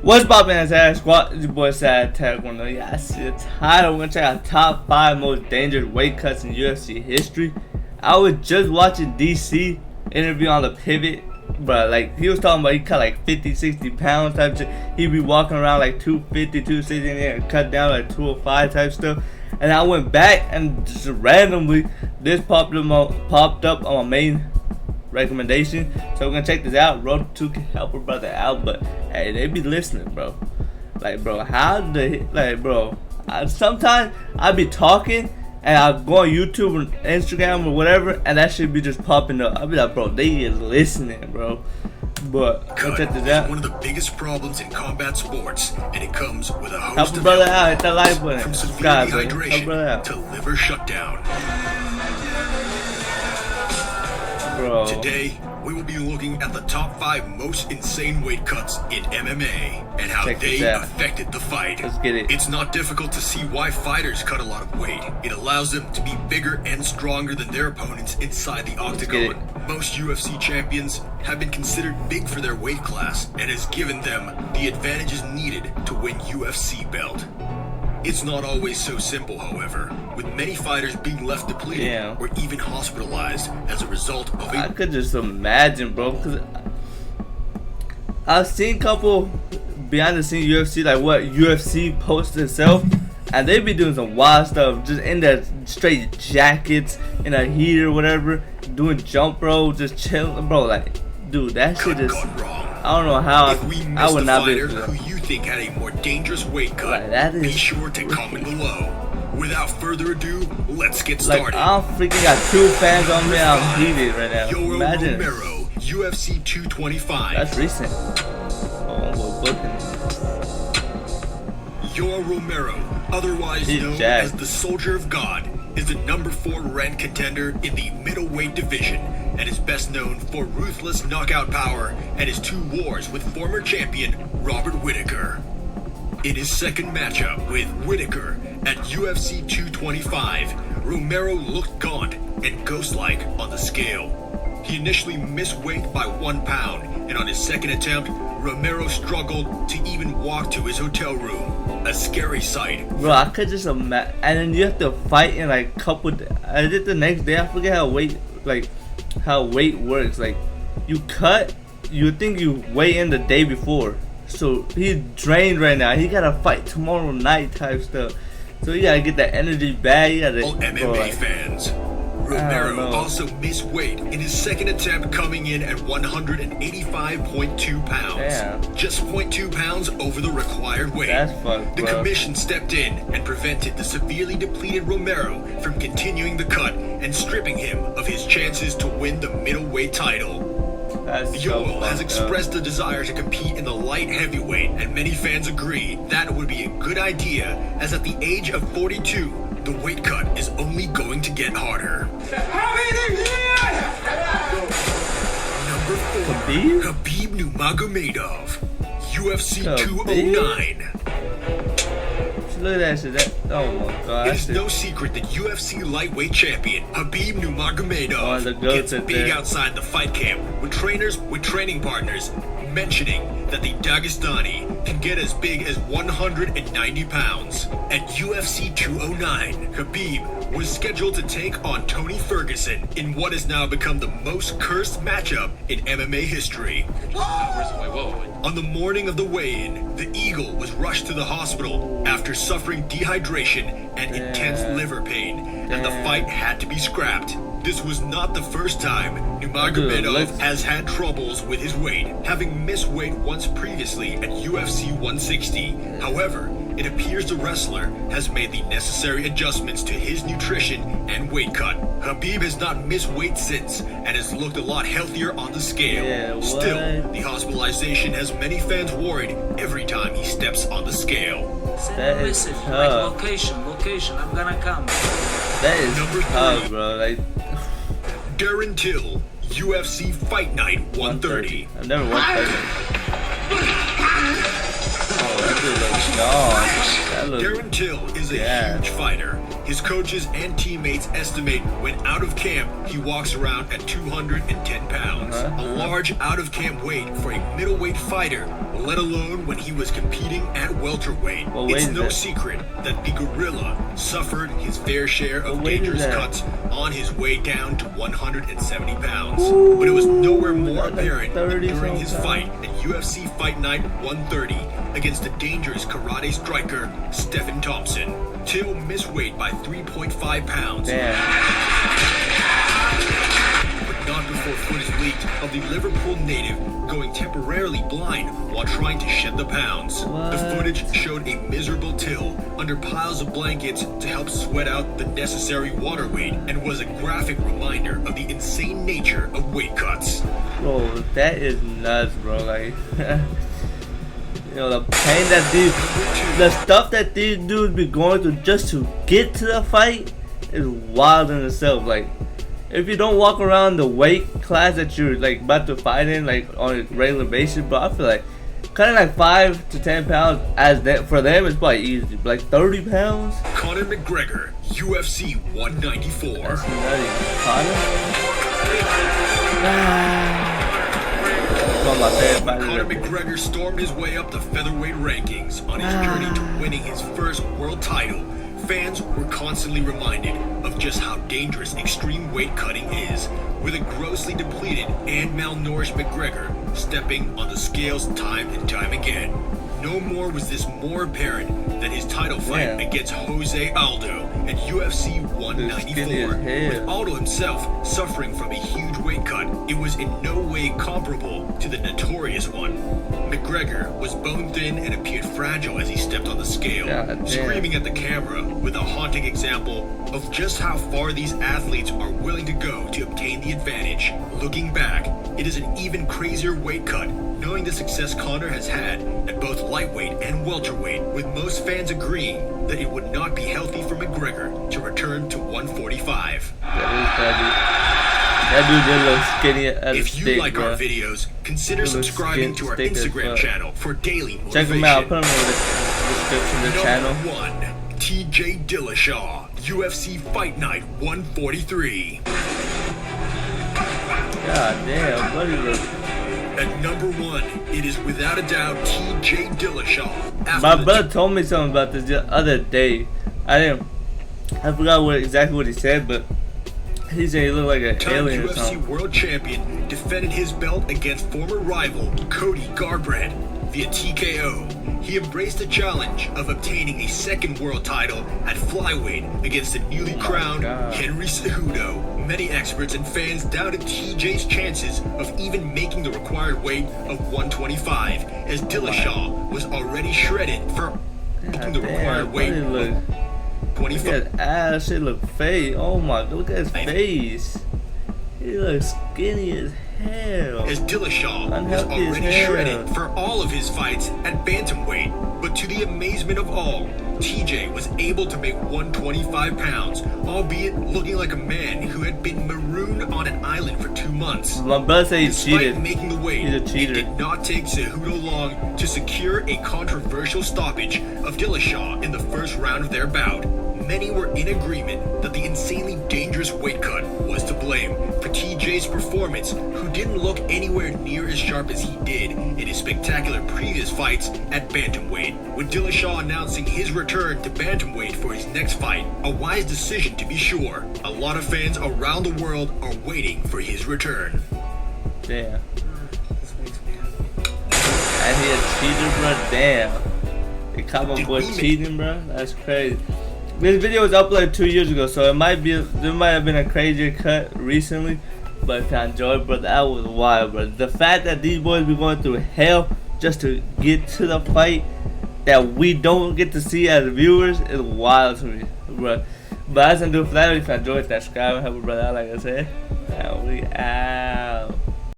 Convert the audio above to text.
What's poppin', SatAttack Squad? It's your boy SatAttack. Yeah, I see the title. We're gonna check out top 5 most dangerous weight cuts in UFC history. I was just watching DC interview on the Pivot, but like he was talking about he cut like 50-60 pounds type shit. He be walking around like 250, 260 and cut down like 205 type stuff. And I went back and just randomly this popped up on my main recommendation, so we're gonna check this out. Road to help a brother out, but hey, they be listening, bro. Like, bro, how the bro? Sometimes I be talking and I go on YouTube or Instagram or whatever, and that shit be just popping up. I be like, bro, they is listening, bro. But let's check this out. One of the biggest problems in combat sports, and it comes with a host help a brother out. Hit that like button. From severe dehydration to liver shutdown. Bro. Today, we will be looking at the top 5 most insane weight cuts in MMA and how they affected the fight. Let's get it. It's not difficult to see why fighters cut a lot of weight. It allows them to be bigger and stronger than their opponents inside the octagon. Most UFC champions have been considered big for their weight class and has given them the advantages needed to win UFC belt. It's not always so simple, however, with many fighters being left depleted or even hospitalized as a result of I could just imagine, bro, because I've seen a couple behind the scenes UFC, like what UFC posts itself, and they be doing some wild stuff, just in their straight jackets, in a heater, whatever, doing jump rope, just chilling, bro. Like, dude, that shit is. I don't know how I would not be able to. Who you think had a more dangerous weight cut? Like, that is be sure to comment below. Without further ado, let's get started. Like, I freaking got 2 fans on me. I'm heated right now. Imagine. Romero, UFC 225. That's recent. Oh, we're booking. Yoel Romero, otherwise known as the Soldier of God, is the number 4 ranked contender in the middleweight division and is best known for ruthless knockout power and his 2 wars with former champion Robert Whittaker. In his second matchup with Whittaker at UFC 225, Romero looked gaunt and ghost-like on the scale. He initially missed weight by 1 pound, and on his second attempt, Romero struggled to even walk to his hotel room. A scary sight. Bro, I could just imagine. And then you have to fight in like couple. I did the next day. I forget how weight works. Like, you cut. You think you weigh in the day before. So he's drained right now. He gotta fight tomorrow night type stuff. So you gotta get that energy back. You gotta. All MMA fans. Romero also missed weight in his second attempt, coming in at 185.2 pounds. Damn. Just 0.2 pounds over the required weight. That's fucked, the bro. commission stepped in and prevented the severely depleted Romero from continuing the cut and stripping him of his chances to win the middleweight title. Yoel has expressed the desire to compete in the light heavyweight, and many fans agree that would be a good idea, as at the age of 42, the weight cut is only going to get harder. Number 4, Khabib Nurmagomedov, UFC 209. Look at that shit. Oh my god. It is no secret that UFC lightweight champion Khabib Nurmagomedov gets big outside the fight camp, with trainers, with training partners, mentioning that the Dagestani can get as big as 190 pounds. At UFC 209, Khabib was scheduled to take on Tony Ferguson in what has now become the most cursed matchup in MMA history. On the morning of the weigh-in, the Eagle was rushed to the hospital after suffering dehydration and intense liver pain, and the fight had to be scrapped. This was not the first time Nurmagomedov has had troubles with his weight, having missed weight once previously at UFC 160. However, it appears the wrestler has made the necessary adjustments to his nutrition and weight cut. Khabib has not missed weight since and has looked a lot healthier on the scale. Still, the hospitalization has many fans worried every time he steps on the scale. That is tough. Location, I'm gonna come. That is number 3, tough, bro. Like, Darren Till, UFC Fight Night 130. I've never watched Fight Night. Oh, that dude looks gone. Darren Till is is a huge fighter. His coaches and teammates estimate when out of camp, he walks around at 210 pounds. A large out-of-camp weight for a middleweight fighter, let alone when he was competing at welterweight. It's no secret that the gorilla suffered his fair share of dangerous cuts on his way down to 170 pounds. But it was nowhere more apparent than during his fight at UFC Fight Night 130 against the dangerous karate striker Stephen Thompson. Till missed weight by 3.5 pounds. But not before footage leaked of the Liverpool native going temporarily blind while trying to shed the pounds. The footage showed a miserable Till under piles of blankets to help sweat out the necessary water weight and was a graphic reminder of the insane nature of weight cuts. Bro, that is nuts, bro. Like, you know, the pain that the stuff that these dudes be going through just to get to the fight is wild in itself. Like, if you don't walk around the weight class that you're like about to fight in, like on a regular basis, bro, I feel like cutting like 5 to 10 pounds as that for them is probably easy. But like 30 pounds. Conor McGregor, UFC 194. That's nutty. Conor McGregor stormed his way up the featherweight rankings on his journey to winning his first world title. Fans were constantly reminded of just how dangerous extreme weight cutting is, with a grossly depleted and malnourished McGregor stepping on the scales time and time again. No more was this more apparent than his title fight against Jose Aldo at UFC 194. With Aldo himself suffering from a huge weight cut, it was in no way comparable to the notorious one. McGregor was bone thin and appeared fragile as he stepped on the scale, screaming at the camera with a haunting example of just how far these athletes are willing to go to obtain the advantage. Looking back, it is an even crazier weight cut, knowing the success Conor has had at both lightweight and welterweight, with most fans agreeing that it would not be healthy for McGregor to return to 145. That dude did look skinny as If you like our videos, consider subscribing to our Instagram channel for daily motivation. Check them out. Put them in the description of the channel. Number 1, TJ Dillashaw, UFC Fight Night 143. God damn, what is this? At number 1, it is without a doubt TJ Dillashaw. My brother told me something about this the other day. I forgot exactly what he said, but he said he looked like an alien or something. UFC World Champion defended his belt against former rival Cody Garbrandt via TKO. He embraced the challenge of obtaining a second world title at flyweight against the newly crowned Henry Cejudo. Many experts and fans doubted TJ's chances of even making the required weight of 125, as Dillashaw was already shredded for making the required weight of 25. Look at his ass, it look fake. Oh my, look at his face. He looks skinny as hell. As Dillashaw was already shredded for all of his fights at bantamweight, but to the amazement of all, TJ was able to make 125 pounds, albeit looking like a man who had been marooned on an island for 2 months. My brother said he cheated. Despite making the weight, he's a cheater. It did not take Cejudo long to secure a controversial stoppage of Dillashaw in the first round of their bout. Many were in agreement that the insanely dangerous weight cut was to blame for TJ's performance, who didn't look anywhere near as sharp as he did in his spectacular previous fights at bantamweight. With Dillashaw announcing his return to bantamweight for his next fight, a wise decision to be sure. A lot of fans around the world are waiting for his return. Damn. And he a cheater, bro. Damn. They caught my boy cheating, bro. That's crazy. This video was uploaded 2 years ago, so there might have been a crazier cut recently, but if I enjoyed, bro, that was wild, bro. The fact that these boys be going through hell just to get to the fight that we don't get to see as viewers is wild to me, bro. But that's gonna do it for that. If you enjoyed that, subscribe and help a brother out, like I said. And we out.